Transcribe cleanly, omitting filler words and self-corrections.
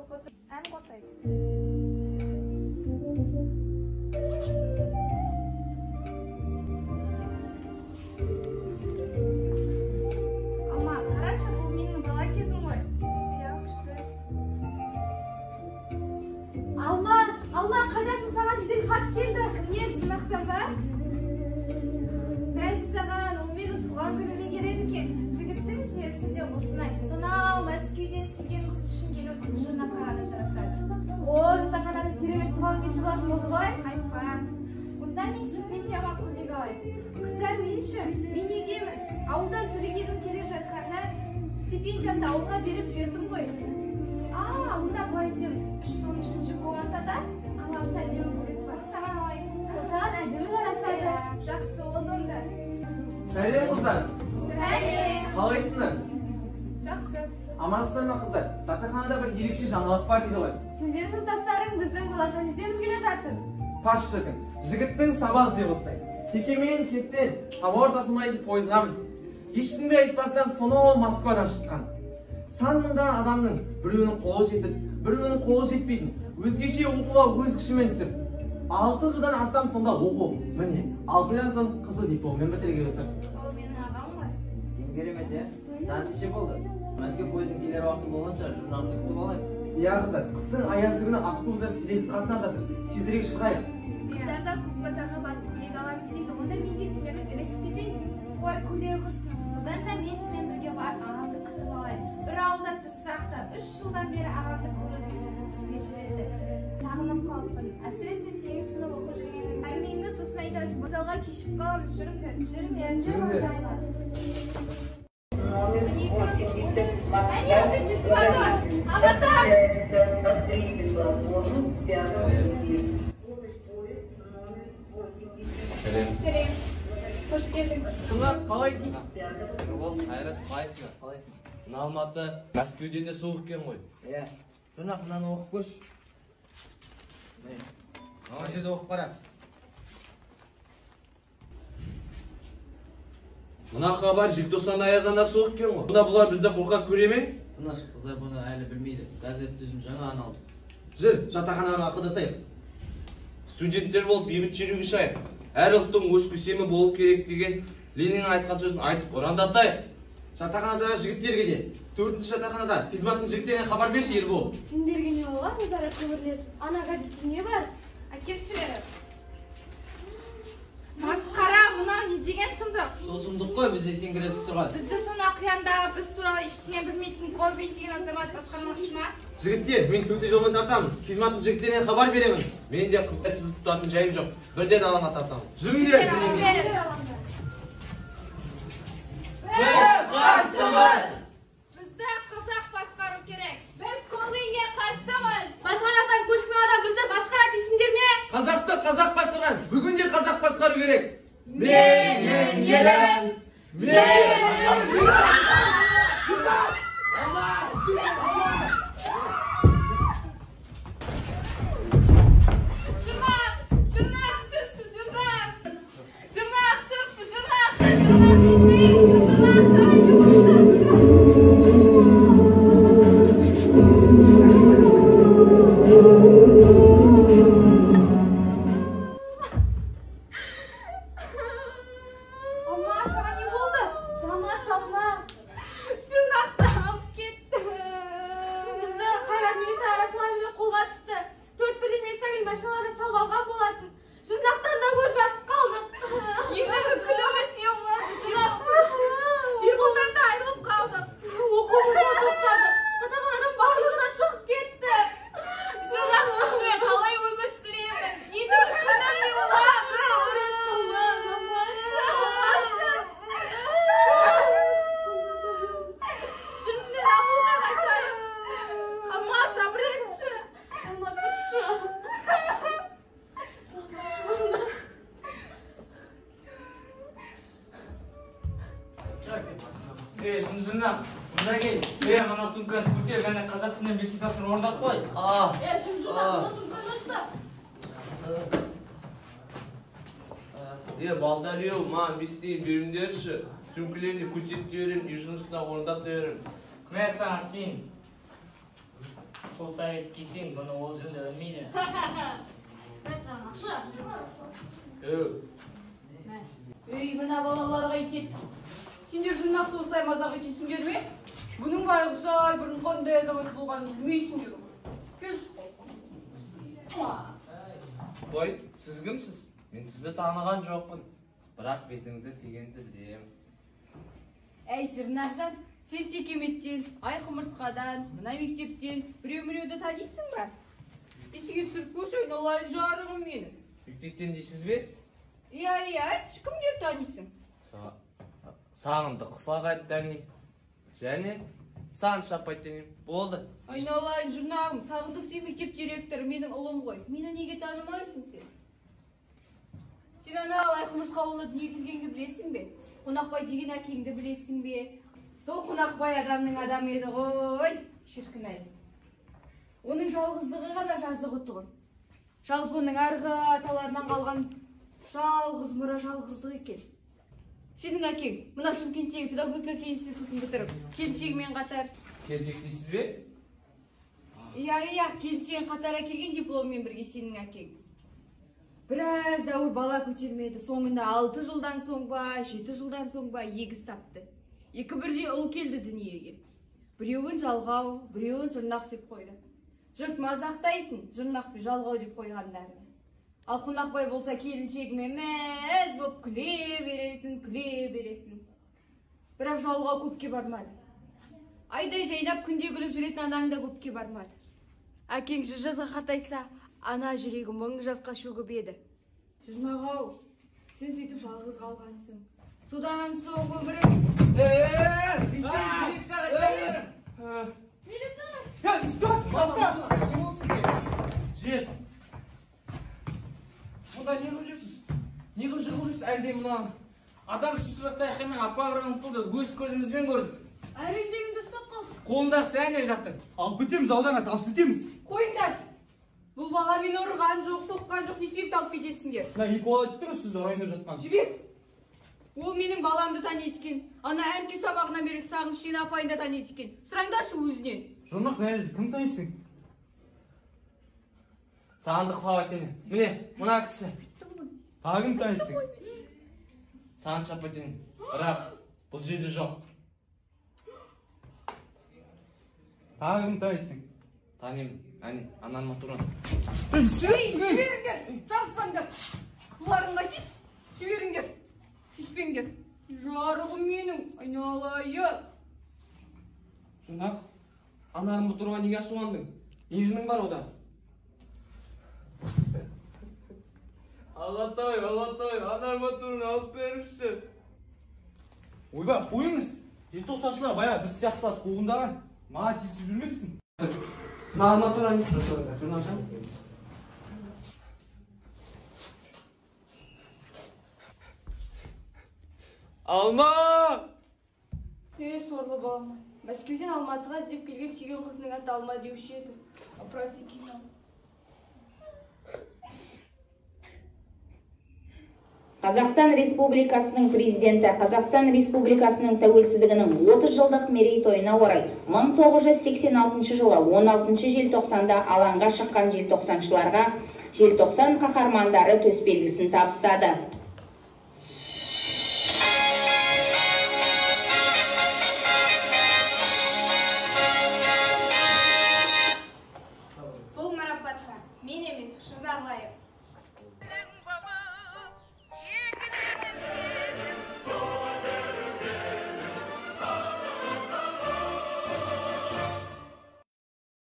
оқытып, ән қосайды. Ама, қарашы, бұл менің бала кезім ғой. Иә, күшті. Алма, қайдасың, саған жедел хат келді. Не, жинақтан ба? Мәссаған, ол менің туған күніме келеді екен. Жігіттің серісі де осынай. Сонау Мәскеуден сүйген қыз үшін келіп жинаққаны жарасады. Жатақханада керемет туған кеші болатын болды ғой. Айтпа. Онда мен стипендияма көйлек алайын. Қыздар менші, мен егемін. Ауылдан төлегенім келе жатқанда стипендиямды ауылға беріп жібердім ғой. Онда былай дейміз. 3-3 комнатада алашта әдемі көйлек бар. Саған алайын. Саған әдемі жарасады. Жақсы болды онда. Сәлем қыздар. Сәлем. Қалайсыңдар? Жақсы. Амансыздар ма қыздар? Жатақханада бір ерекше жаңалық бар дейді ғой. Сендер сыныптастарың біздің болашақ іздеміз келе жатыр. Паш шіркін, жігіттің сабақ іздеп осылай. Кекемен кептен, хабар тасымайтын пойызға мінді. Ешкімге айтпастан сонау Москвадан шыққан. Сан мыңдаған адамның біреуінің қолы жетіп, біреуінің қолы жетпейтін, өзгеше оқуға өз күшімен түсіп. 6 жылдан астам сонда оқу. Міне, 6 жылдан соң қызыл дипломмен бітірген отыр. Ол менің ағам ғой. Керемет, саған неше болды? Мәскеу пойыздың келер уақыты болғанша журналды күтіп алайық. Иә қыздар, қыстың аязды күні автобустар сирек қатынап жатыр. Тезірек шығайық. Қыздарда көп базарға барып көйлек аламыз дейді. Онда мен де сенімен ілесіп кетейін. Қой, көйлегі құрсын. Одан да мен сенімен бірге барып ағамды күтіп алайын. Бір ауылда тұрсақ та 3 жылдан бері ағамды көруді түспей жүреді. Сағынып қалыппын. Әсіресе сені сынып оқып жүргенін. Әңгімеңді сосын айтасың. Залға кешіп қаламыз. Жүріңдер. Жүріңдер. Они опять свадьба! Аватар! Сәлем. Қош келдің. Құла, қалайсың? Қайрат, қалайсың? Мына Алматы Мәскеуден де суық екен ғой. Иә. Жұрнақ, мынаны оқып көрші. Ана жерде оқып қара. Мына хабар желтоқсан аязында суық екен ғой. Бұнда бұлар бізді қорқақ көре ме? Тыныш, қыздар бұны әлі білмейді. Газет түзім жаңа алдық. Жүр, жатақханаға ақылдасайық. Студенттер болып бейбіт жүруге шайық. Әр ұлттың өз көсемі болу керек деген Лениннің айтқан сөзін айтып ұрандатайық. Жатақханада жігіттерге де. 4-ші жатақханада Физматтың жігіттеріне хабар берші Ербол. Сендерге не болады, өздері көбірлесіп? Ана газетте не бар? Әкелші бері. Масқара, мынау не деген сұмдық? Сол сұмдық қой бізде сеңгіретіп тұрған. Бізді сонау қияндағы біз туралы ештеңе білмейтін Колбин деген азамат басқармақшы ма? Жігіттер, мен төте жолмен тартамын. Физматтың жігіттеріне хабар беремін. Мен де қыздай сызып тұратын жайым жоқ. Бірден алаңа тартамын. Жүріңдер. Бізді қазақ басқару керек. Біз Колбинге қарсымыз. Басқарақтан көшкен адам бізді басқара дейсіңдер ме? Қазақты қазақ басқарған, бүгінде қазақ басқару керек. Менің елім, Жұрнақ, мұнда кел. Мына сумканы көтер, және қазақ тілінен 5 сыныптың орындап қой. Жұрнақ, мұны сумканы ұста. Балдарию, маған бестейін беріңдерші. Сөмкілеріне көтеп берін, үй жұмысына орындап берін. Мә саған тиін. Бұл советский фильм, бұны ол жынды өлмейді. Бәсамақшы. Ей, мына балаларға итет. Сендер жұрнақты осылай мазақ етесіңдер ме? Бұның байғысай бұрын қандай азамат болғанын білмейсіңдер. Кел шықай. Қой, сіз кімсіз? Мен сізді таныған жоқпын. Бірақ бетіңізді сегенді білем. Әй, Жырнақжан, сен Текеметтен, Ай Құмырсқадан, мына мектептен біреу-міреуді танисың ба? Есіге түсіріп көрші, айналайын жарығым менің. Мектептен дейсіз бе? Иә, кімдер танисың? Сағынды Құсағай таним. Және Сағын Шапай таним. Болды. Айналайын Жырнағым, Сағындық сен мектеп директоры менің ұлым ғой. Мені неге танымайсың сен? Сен ана Ай Құмырсқа ауылына дүние келгенді білесің бе? Қонақбай деген әкеңді білесің бе? Сол Қонақбай адамның адамы еді ғой, шіркін-ай. Оның жалғыздығы ғана жазығы тұғын. Жалпы оның арғы аталарынан қалған жалғыз мұра жалғыздық екен. Сенің әкең, мына Шымкенттегі педагогика институтын бітіріп, келіншегімен қатар. Келіншек дейсіз бе? Иә, келіншегін қатар әкелген дипломмен бірге сенің әкең. Біраз дәуір бала көтермеді, соңында 6 жылдан соң ба, 7 жылдан соң ба егіз тапты. Екі бірдей ұл келді дүниеге. Біреуін жалғау, біреуін Жырнақ деп қойды. Жұрт мазақтайтын, Жырнақ пен жалғау деп қойғандарын. Ал Қонақбай болса келіншегімен мәз боп күле беретін. Бірақ жалғау көпке бармады. Айдай жайнап күнде күліп жүретін анаң да көпке бармады. Әкең 100 жасқа қартайса, ана жүрегі 1000 жасқа шөгіп еді. Жырнақ-ау, сен сөйтіп жалғыз қалғансың. Содан соң өмірің... Жет! Мұнда не қылып жүрсіз? Не қылып жүрсіз? Әлде мұна адам шұшырақтай қаймен апа қырғын тұлды өз көзімізбен көрдік. Әрендегімді ұстап қалдық. Қолындағы сәне жаттың. Алып кетеміз, ауданға тапсытеміз. Қойыңдар! Бұл бала мені ұрған жоқ, соққан жоқ, неспеп талып кетесіңдер. Мына екі бала тұр, сізді ойнап жатқан. Жібер! Ол менің баламды таниды екен. Ана әнке сабағынан бері Сағыныш жиын апайын да таниды екен. Сұраңдаршы өзінен. Жұрнақ, нәжі, кім танисың? Сағынды Құсағай таним. Міне, мұна кісі. Тағы кім танисың? Сағын Шапай таним. Бірақ бұл жерде жоқ. Тағы кім танисың? Танимын. Әне, анан матуран. Жіберіңдер! Жарыспаңдар! Бұларыңға кет! Жіберіңдер! Түспеңдер! Жарығым менің, айналайы! Жырнақ, ананың бұтырға неге ашуландың? Не жының бар ода? Ағатай, анар матурын алып беріңізші. Ойбай, қойыңыз. Желтоқсаншылар бая біз сияқтылады қуғындаған. Маған тиісіп жүрмессің. Маған матуран несін сұрыңдар, Жырнақжан? Алма! Сорлы балам. Мәскеуден Алматыға іздеп келген сүйген қызының аты Алма деуші еді. Просекина. Қазақстан Республикасының президенті Қазақстан Республикасының тәуелсіздігінің 30 жылдық мерейтойына орай 1986 жылы 16 желтоқсанда алаңға шыққан желтоқсаншыларға желтоқсан қаһармандары төсбелгісін табыстады. Бұл марапатқа мен емес, Жырнақ лайық.